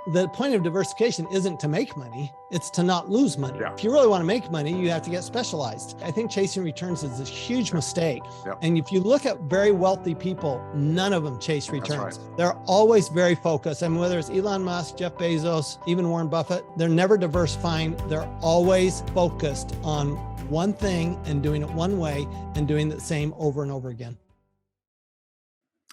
the point of diversification isn't to make money, it's to not lose money. Yeah. If you really want to make money, you have to get specialized. I think chasing returns is a huge mistake. Yep. And if you look at very wealthy people, none of them chase returns. right. They're always very focused. I mean, whether it's Elon Musk, Jeff Bezos, even Warren Buffett, they're never diversifying. They're always focused on one thing and doing it one way and doing the same over and over again.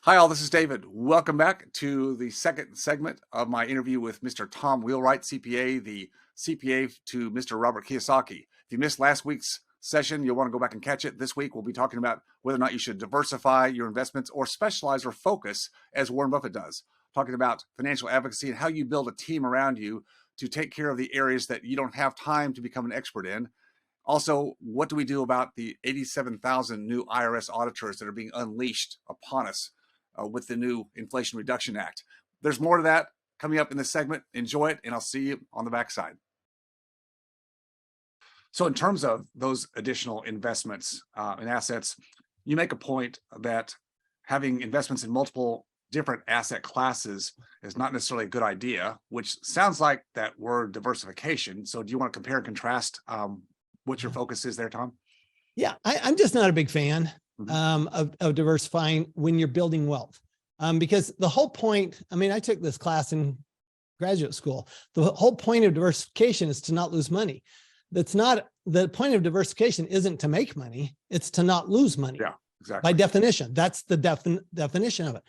Hi, all. This is David. Welcome back to the second segment of my interview with Mr. Tom Wheelwright, CPA, the CPA to Mr. Robert Kiyosaki. If you missed last week's session, you'll want to go back and catch it. This week, we'll be talking about whether or not you should diversify your investments or specialize or focus as Warren Buffett does. Talking about financial advocacy and how you build a team around you to take care of the areas that you don't have time to become an expert in. Also, what do we do about the 87,000 new IRS auditors that are being unleashed upon us with the new Inflation Reduction Act? There's more to that coming up in this segment. Enjoy it, and I'll see you on the backside. So in terms of those additional investments and assets, you make a point that having investments in multiple different asset classes is not necessarily a good idea, which sounds like that word diversification. So do you want to compare and contrast what your focus is there, Tom? Yeah, I'm just not a big fan of diversifying when you're building wealth. Because the whole point, I mean, I took this class in graduate school. The whole point of diversification is to not lose money. That's not, the point of diversification isn't to make money, it's to not lose money. Yeah, exactly. By definition, that's the definition of it.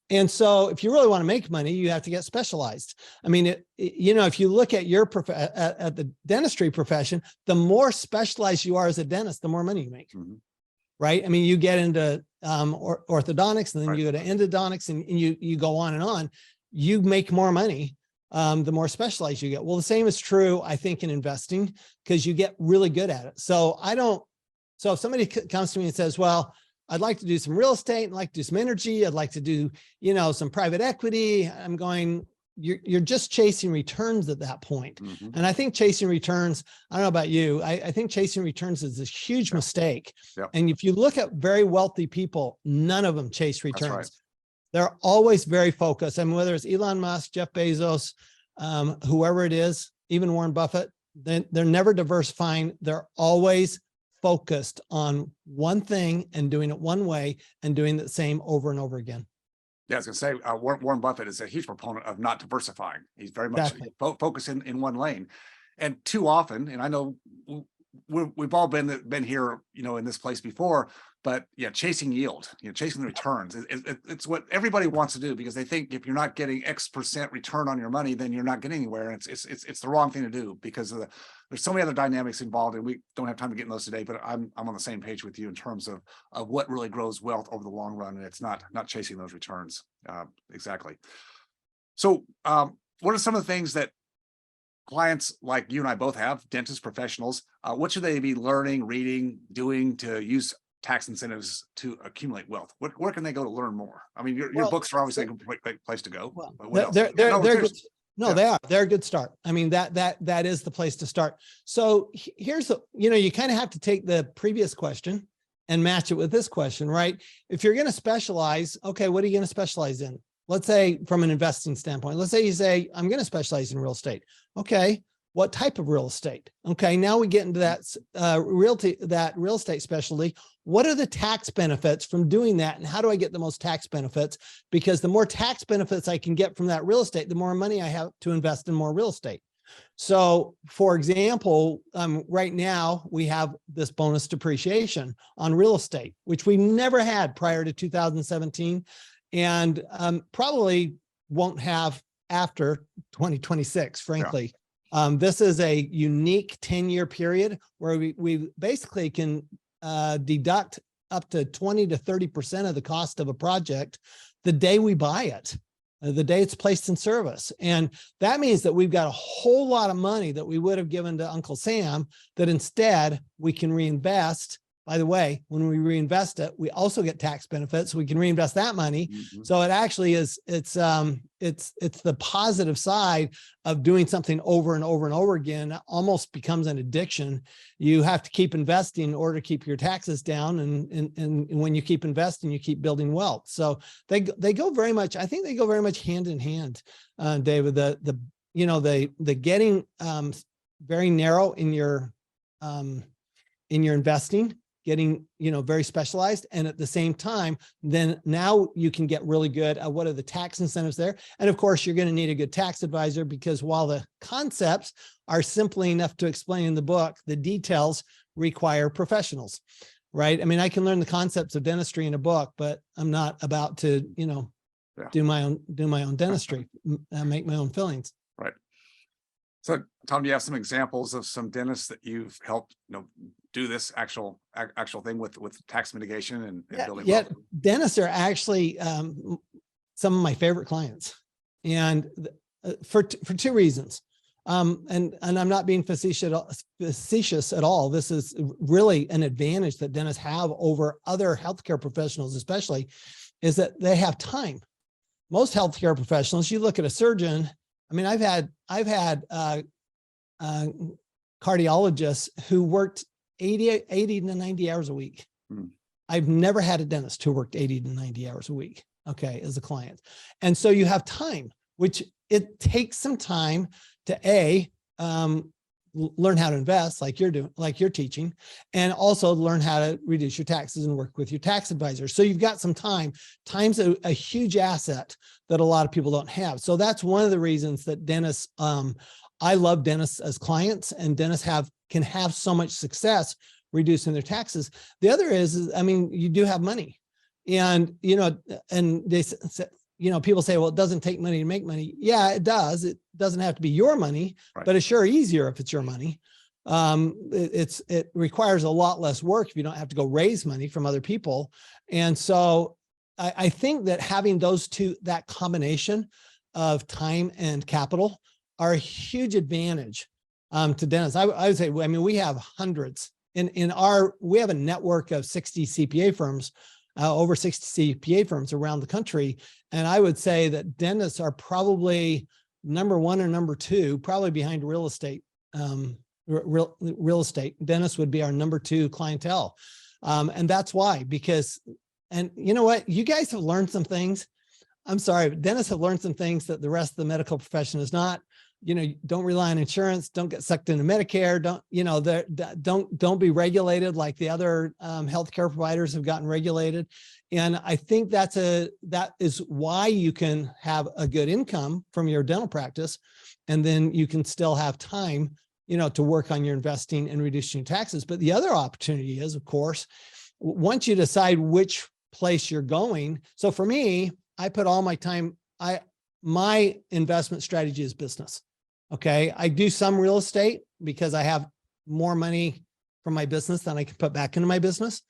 And so if you really want to make money, you have to get specialized. I mean, if you look at your at the dentistry profession, the more specialized you are as a dentist, the more money you make. Right? I mean, you get into orthodontics, and then you go to endodontics, and you go on and on. You make more money the more specialized you get. Well, the same is true, I think, in investing, because you get really good at it. So if somebody comes to me and says, well, I'd like to do some real estate, I'd like to do some energy, I'd like to do, some private equity, I'm going, you're just chasing returns at that point. And I think chasing returns, I don't know about you, I think chasing returns is a huge mistake. And if you look at very wealthy people, none of them chase returns. Right. They're always very focused. I mean, whether it's Elon Musk, Jeff Bezos, whoever it is, even Warren Buffett, they're never diversifying. They're always focused on one thing and doing it one way and doing the same over and over again. Yeah, I was going to say, Warren Buffett is a huge proponent of not diversifying. He's very much focused in one lane. And too often, and I know we've all been here, in this place before, but yeah, chasing yield, chasing the returns. It's what everybody wants to do, because they think if you're not getting X% return on your money, then you're not getting anywhere. And it's the wrong thing to do, because there's so many other dynamics involved, and we don't have time to get in those today, but I'm on the same page with you in terms of what really grows wealth over the long run. And it's not chasing those returns. Exactly. So what are some of the things that clients like you and I both have, dentist professionals, what should they be learning, reading, doing to use tax incentives to accumulate wealth? Where can they go to learn more? I mean, your books are obviously a great place to go. Well, they're good. No, they're a good start. I mean, that is the place to start. So here's you kind of have to take the previous question and match it with this question, right? If you're going to specialize, okay, what are you going to specialize in? Let's say from an investing standpoint, let's say you say, I'm going to specialize in real estate. Okay. What type of real estate? Okay. Now we get into that real estate specialty. What are the tax benefits from doing that? And how do I get the most tax benefits? Because the more tax benefits I can get from that real estate, the more money I have to invest in more real estate. So for example, right now we have this bonus depreciation on real estate, which we never had prior to 2017. And probably won't have after 2026, frankly. This is a unique 10-year period where we basically can deduct up to 20 to 30% of the cost of a project the day we buy it, the day it's placed in service. And that means that we've got a whole lot of money that we would have given to Uncle Sam that instead we can reinvest. By the way, when we reinvest it, we also get tax benefits. So we can reinvest that money. So it actually is, it's the positive side of doing something over and over and over again. It almost becomes an addiction. You have to keep investing in order to keep your taxes down. And when you keep investing, you keep building wealth. So they go very much, I think they go very much hand in hand, David. The the getting very narrow in your investing, getting, very specialized. And at the same time, then now you can get really good at what are the tax incentives there. And of course, you're going to need a good tax advisor, because while the concepts are simply enough to explain in the book, the details require professionals, right? I mean, I can learn the concepts of dentistry in a book, but I'm not about to, do my own dentistry, make my own fillings. Right. So Tom, do you have some examples of some dentists that you've helped, do this actual thing with tax mitigation and building wealth? Dentists are actually some of my favorite clients, and for two reasons. And I'm not being facetious at all. This is really an advantage that dentists have over other healthcare professionals, especially, is that they have time. Most healthcare professionals, you look at a surgeon. I mean, I've had cardiologists who worked 80 to 90 hours a week. I've never had a dentist who worked 80 to 90 hours a week, okay, as a client. And so you have time, which it takes some time to learn how to invest like you're doing, like you're teaching, and also learn how to reduce your taxes and work with your tax advisor. So you've got some time. Time's a huge asset that a lot of people don't have. So that's one of the reasons that dentists, I love dentists as clients, and dentists can have so much success reducing their taxes. The other is, I mean, you do have money, and, and they say, people say, well, it doesn't take money to make money. Yeah, it does. It doesn't have to be your money, right, but it's sure easier if it's your money. It requires a lot less work if you don't have to go raise money from other people. And so I think that having that combination of time and capital are a huge advantage to dentists. I would say, I mean, we have hundreds we have a network of 60 CPA firms, over 60 CPA firms around the country. And I would say that dentists are probably number one or number two, probably behind real estate. Real estate dentists would be our number two clientele. And that's why, and you know what, you guys have learned some things. I'm sorry, dentists have learned some things that the rest of the medical profession is not. Don't rely on insurance, don't get sucked into Medicare, don't be regulated like the other healthcare providers have gotten regulated. And I think that is why you can have a good income from your dental practice. And then you can still have time, to work on your investing and reducing your taxes. But the other opportunity is, of course, once you decide which place you're going. So for me, I put all my time, my investment strategy is business. Okay. I do some real estate because I have more money from my business than I can put back into my business.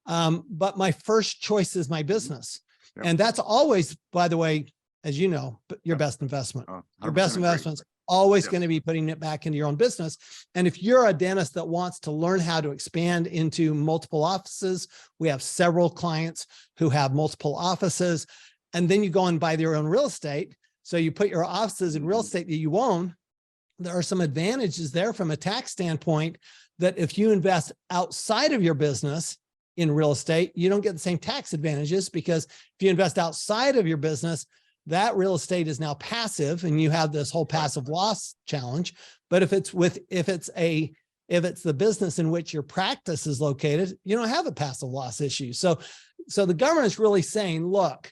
But my first choice is my business. Yep. And that's always, by the way, as you know, your best investment. Your best investment's always going to be putting it back into your own business. And if you're a dentist that wants to learn how to expand into multiple offices, we have several clients who have multiple offices, and then you go and buy their own real estate. So you put your offices in real estate that you own. There are some advantages there from a tax standpoint that if you invest outside of your business in real estate, you don't get the same tax advantages, because if you invest outside of your business, that real estate is now passive and you have this whole passive loss challenge. But if it's the business in which your practice is located, you don't have a passive loss issue. So the government's really saying, look,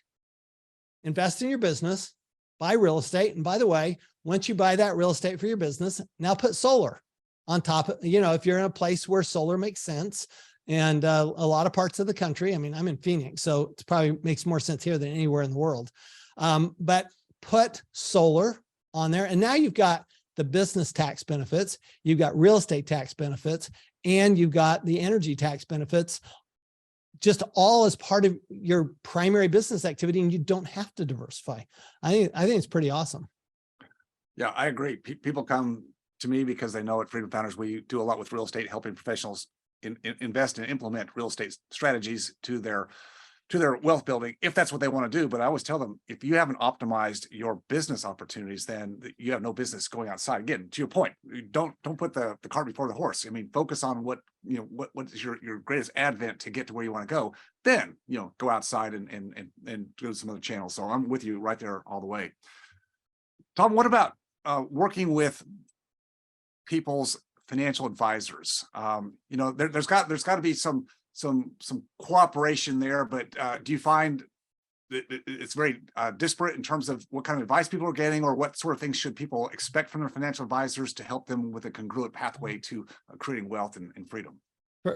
invest in your business, buy real estate. And by the way, once you buy that real estate for your business, now put solar on top of, if you're in a place where solar makes sense. And a lot of parts of the country, I mean, I'm in Phoenix, so it probably makes more sense here than anywhere in the world. But put solar on there. And now you've got the business tax benefits, you've got real estate tax benefits, and you've got the energy tax benefits, just all as part of your primary business activity, and you don't have to diversify. I think it's pretty awesome. Yeah, I agree. People come to me because they know at Freedom Founders, we do a lot with real estate, helping professionals invest and implement real estate strategies to their wealth building, if that's what they want to do. But I always tell them, if you haven't optimized your business opportunities, then you have no business going outside. Again, to your point, don't put the cart before the horse. I mean, focus on what is your greatest advent to get to where you want to go. Then, go outside and do some other channels. So I'm with you right there all the way. Tom, what about working with people's financial advisors, you know, there's got to be some cooperation there, but do you find that it's very disparate in terms of what kind of advice people are getting, or what sort of things should people expect from their financial advisors to help them with a congruent pathway to creating wealth and freedom?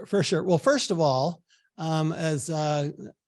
For sure. Well, first of all, as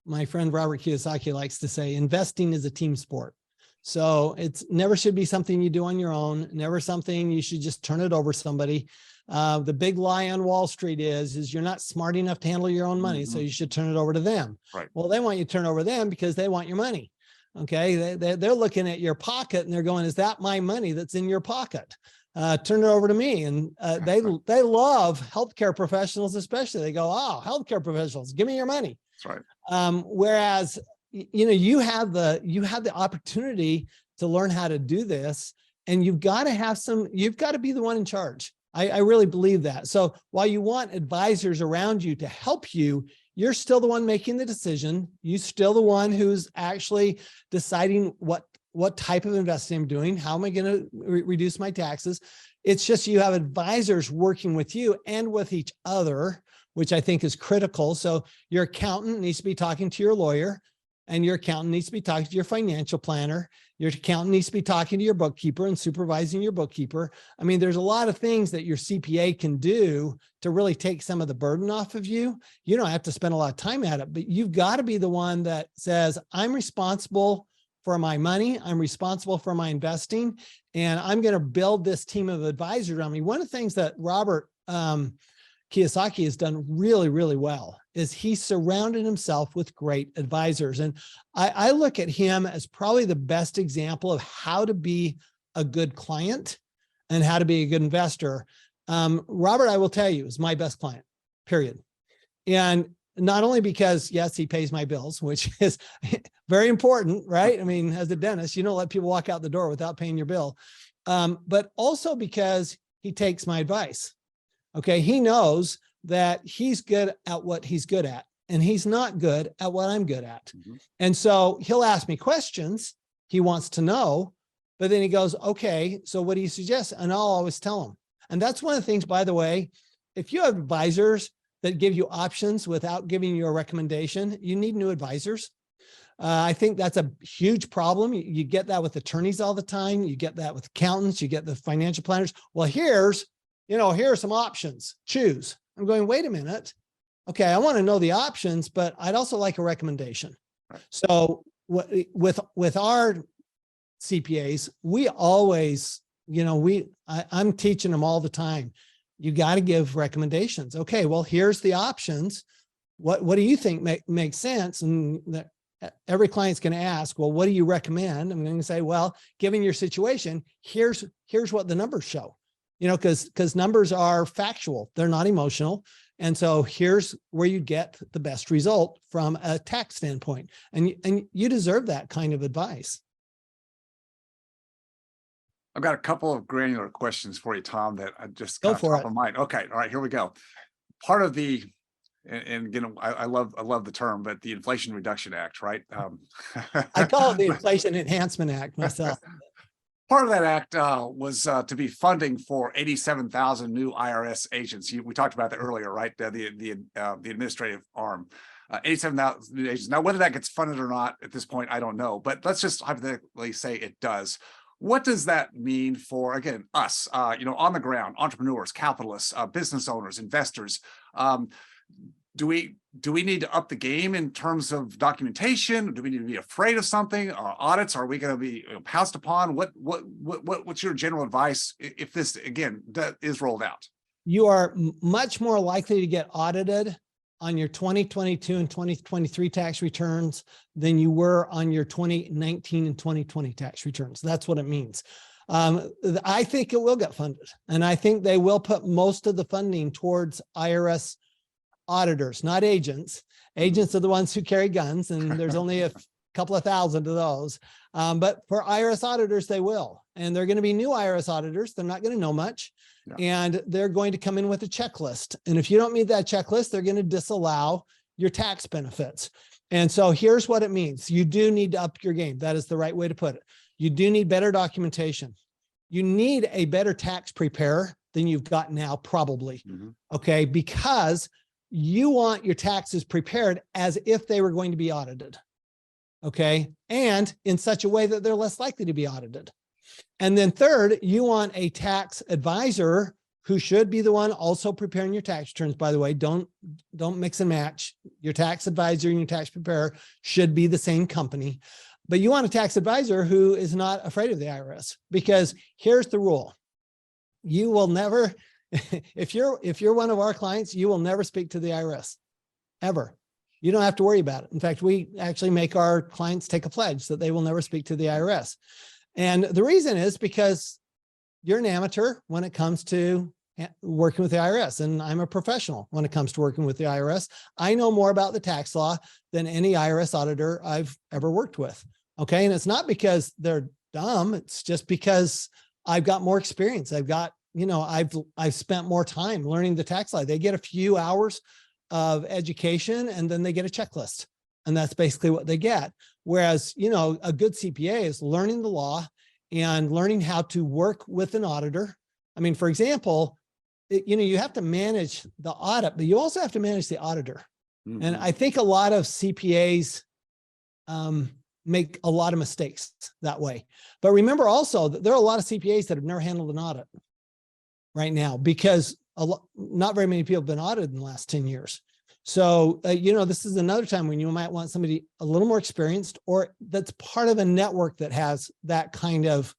my friend Robert Kiyosaki likes to say, investing is a team sport. So it's never should be something you do on your own, never something you should just turn it over to somebody. The big lie on Wall Street is you're not smart enough to handle your own money, so you should turn it over to them. Right. Well, they want you to turn it over to them because they want your money. Okay. They're looking at your pocket and they're going, is that my money that's in your pocket? Turn it over to me. And they love healthcare professionals, especially. They go, oh, healthcare professionals, give me your money. That's right. Whereas, you know, you have the opportunity to learn how to do this, and you've got to be the one in charge. I really believe that. So while you want advisors around you to help you, you're still the one making the decision. You're still the one who's actually deciding what type of investing I'm doing. How am I going to reduce my taxes? It's just you have advisors working with you and with each other, which I think is critical. So your accountant needs to be talking to your lawyer, and your accountant needs to be talking to your financial planner. Your accountant needs to be talking to your bookkeeper and supervising your bookkeeper. I mean, there's a lot of things that your CPA can do to really take some of the burden off of you. You don't have to spend a lot of time at it, but you've got to be the one that says, I'm responsible for my money. I'm responsible for my investing, and I'm going to build this team of advisors around me. One of the things that Robert Kiyosaki has done really, really well is he surrounded himself with great advisors. And I look at him as probably the best example of how to be a good client and how to be a good investor. Robert, I will tell you, is my best client, period. And not only because, yes, he pays my bills, which is very important, right? I mean, as a dentist, you don't let people walk out the door without paying your bill. But also because he takes my advice. Okay. He knows that he's good at what he's good at, and he's not good at what I'm good at. Mm-hmm. And so he'll ask me questions he wants to know, but then he goes, okay, so what do you suggest? And I'll always tell him. And that's one of the things, by the way, if you have advisors that give you options without giving you a recommendation, you need new advisors. I think that's a huge problem. You get that with attorneys all the time. You get that with accountants. You get the financial planners. Well, here are some options. Choose. I'm going, wait a minute. Okay, I want to know the options, but I'd also like a recommendation. Right. So with our CPAs, we always, I'm teaching them all the time. You got to give recommendations. Okay, well, here's the options. What do you think makes sense? And every client's going to ask, well, what do you recommend? I'm going to say, well, given your situation, here's what the numbers show. Because numbers are factual, they're not emotional. And so here's where you get the best result from a tax standpoint. And you deserve that kind of advice. I've got a couple of granular questions for you, Tom, that I just got top of mind. Okay. All right, here we go. Part of the, and again, I love the term, but the Inflation Reduction Act, right? I call it the Inflation Enhancement Act myself. Part of that act was to be funding for 87,000 new IRS agents. We talked about that earlier, right? The administrative arm, 87,000 new agents. Now, whether that gets funded or not at this point, I don't know. But let's just hypothetically say it does. What does that mean for, again, us? On the ground, entrepreneurs, capitalists, business owners, investors. Do we need to up the game in terms of documentation? Do we need to be afraid of something? Or audits? Are we going to be pounced upon? What's your general advice if this again is rolled out? You are much more likely to get audited on your 2022 and 2023 tax returns than you were on your 2019 and 2020 tax returns. That's what it means. I think it will get funded, and I think they will put most of the funding towards IRS auditors, not agents. Agents are the ones who carry guns, and there's only a couple of thousand of those. But for IRS auditors, they will. And they're going to be new IRS auditors. They're not going to know much. Yeah. And they're going to come in with a checklist. And if you don't meet that checklist, they're going to disallow your tax benefits. And so here's what it means. You do need to up your game. That is the right way to put it. You do need better documentation. you need a better tax preparer than you've got now, probably. Okay. Because you want your taxes prepared as if they were going to be audited. Okay. And in such a way that they're less likely to be audited. And then third, you want a tax advisor who should be the one also preparing your tax returns. By the way, don't mix and match. Your tax advisor and your tax preparer should be the same company, but you want a tax advisor who is not afraid of the IRS, because here's the rule. You will never, if you're one of our clients, you will never speak to the IRS ever. You don't have to worry about it. In fact, we actually make our clients take a pledge that they will never speak to the IRS. And the reason is because you're an amateur when it comes to working with the IRS, and I'm a professional when it comes to working with the IRS. I know more about the tax law than any IRS auditor I've ever worked with. Okay. And it's not because they're dumb. It's just because I've got more experience. I've got, I've spent more time learning the tax law. They get a few hours of education and then they get a checklist. And that's basically what they get. Whereas, a good CPA is learning the law and learning how to work with an auditor. I mean, for example, you have to manage the audit, but you also have to manage the auditor. And I think a lot of CPAs make a lot of mistakes that way. But remember also that there are a lot of CPAs that have never handled an audit right now, because not very many people have been audited in the last 10 years. So, this is another time when you might want somebody a little more experienced, or that's part of a network that has that kind of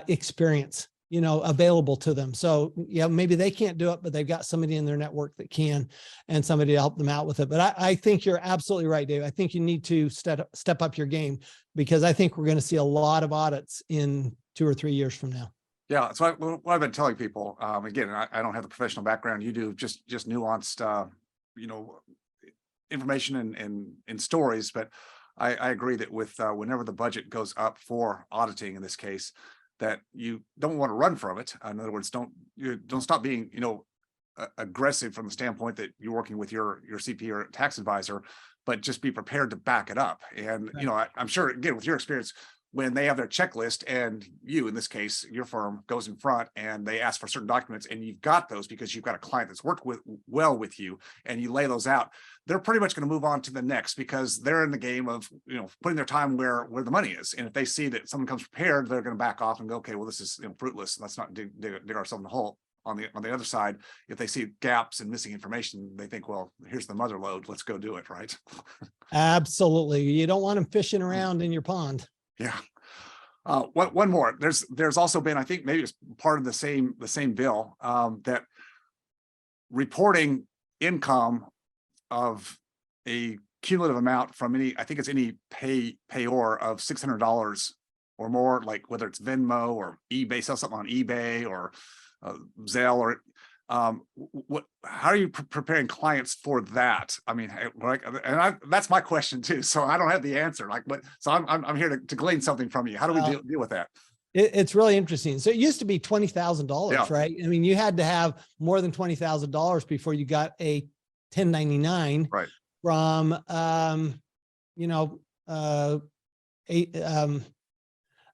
experience, available to them. So, maybe they can't do it, but they've got somebody in their network that can, and somebody to help them out with it. But I think you're absolutely right, Dave. I think you need to step up your game, because I think we're going to see a lot of audits in 2 or 3 years from now. Yeah. So what I've been telling people, again, I don't have the professional background you do, just nuanced, information and stories, but I agree that with whenever the budget goes up for auditing in this case, that you don't want to run from it. In other words, don't stop being, aggressive from the standpoint that you're working with your CPA or tax advisor, but just be prepared to back it up. And, I'm sure, again, with your experience, when they have their checklist and you, in this case, your firm goes in front and they ask for certain documents and you've got those because you've got a client that's worked well with you, and you lay those out, they're pretty much going to move on to the next, because they're in the game of, putting their time where the money is. And if they see that someone comes prepared, they're going to back off and go, okay, well, this is fruitless. Let's not dig ourselves in the hole. On the other side, if they see gaps and missing information, they think, well, here's the mother lode. Let's go do it. Right. Absolutely. You don't want them fishing around in your pond. Yeah. One more. There's also been, I think maybe it's part of the same bill, that reporting income of a cumulative amount from any payor of $600 or more, like whether it's Venmo or eBay, sell something on eBay or Zelle, or how are you preparing clients for that? I mean, that's my question too. So I don't have the answer. So I'm here to glean something from you. How do we deal with that? It's really interesting. So it used to be $20,000, right? I mean, you had to have more than $20,000 before you got a 1099 right from,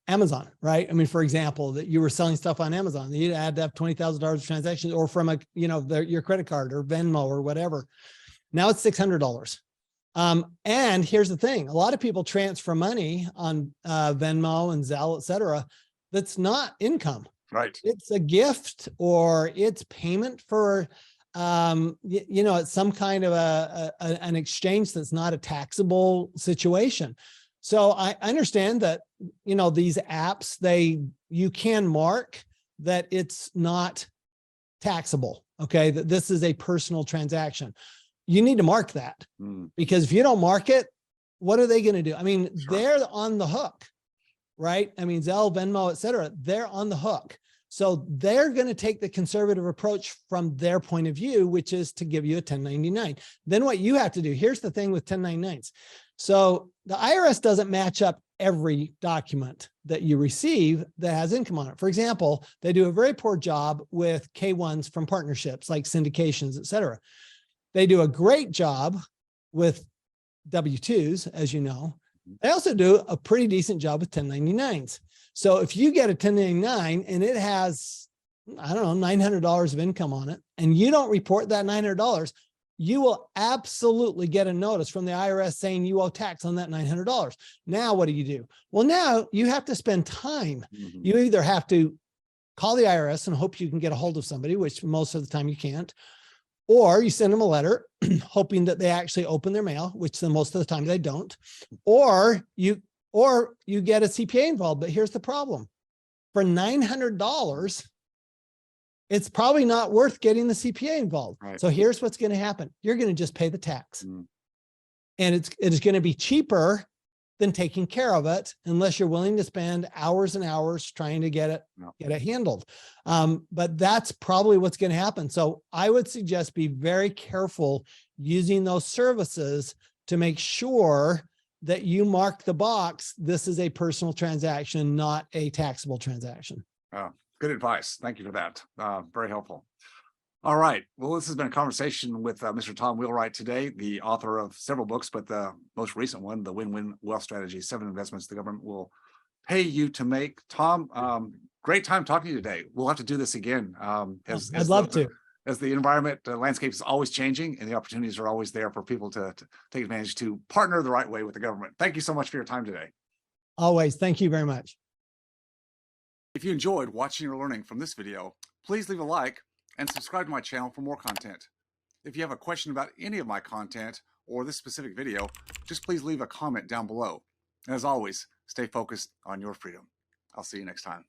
Amazon, right? I mean, for example, that you were selling stuff on Amazon, you had to have $20,000 of transactions, or from your credit card or Venmo or whatever. Now it's $600. And here's the thing: a lot of people transfer money on Venmo and Zelle, et cetera. That's not income. Right. It's a gift, or it's payment for, it's some kind of an exchange that's not a taxable situation. So I understand that, these apps, you can mark that it's not taxable. Okay. That this is a personal transaction. You need to mark that, because if you don't mark it, what are they going to do? I mean, sure, they're on the hook, right? I mean, Zelle, Venmo, et cetera, they're on the hook. So they're going to take the conservative approach from their point of view, which is to give you a 1099. Then what you have to do, here's the thing with 1099s. So the IRS doesn't match up every document that you receive that has income on it. For example, they do a very poor job with K-1s from partnerships like syndications, et cetera. They do a great job with W-2s, as you know. They also do a pretty decent job with 1099s. So if you get a 1099 and it has, I don't know, $900 of income on it, and you don't report that $900, you will absolutely get a notice from the IRS saying you owe tax on that $900. Now, what do? Well, now you have to spend time. You either have to call the IRS and hope you can get a hold of somebody, which most of the time you can't, or you send them a letter hoping that they actually open their mail, which the most of the time they don't, or you get a CPA involved. But here's the problem. For $900, it's probably not worth getting the CPA involved. Right. So here's what's going to happen. You're going to just pay the tax. And it is going to be cheaper than taking care of it, unless you're willing to spend hours and hours trying to get it handled. But that's probably what's going to happen. So I would suggest be very careful using those services to make sure that you mark the box. This is a personal transaction, not a taxable transaction. Good advice. Thank you for that. Very helpful. All right. Well, this has been a conversation with Mr. Tom Wheelwright today, the author of several books, but the most recent one, The Win-Win Wealth Strategy, 7 investments the government will pay you to make. Tom, great time talking to you today. We'll have to do this again. I'd love to. As the environment landscape is always changing and the opportunities are always there for people to take advantage, to partner the right way with the government. Thank you so much for your time today. Always. Thank you very much. If you enjoyed watching or learning from this video, please leave a like and subscribe to my channel for more content. If you have a question about any of my content or this specific video, just please leave a comment down below. And as always, stay focused on your freedom. I'll see you next time.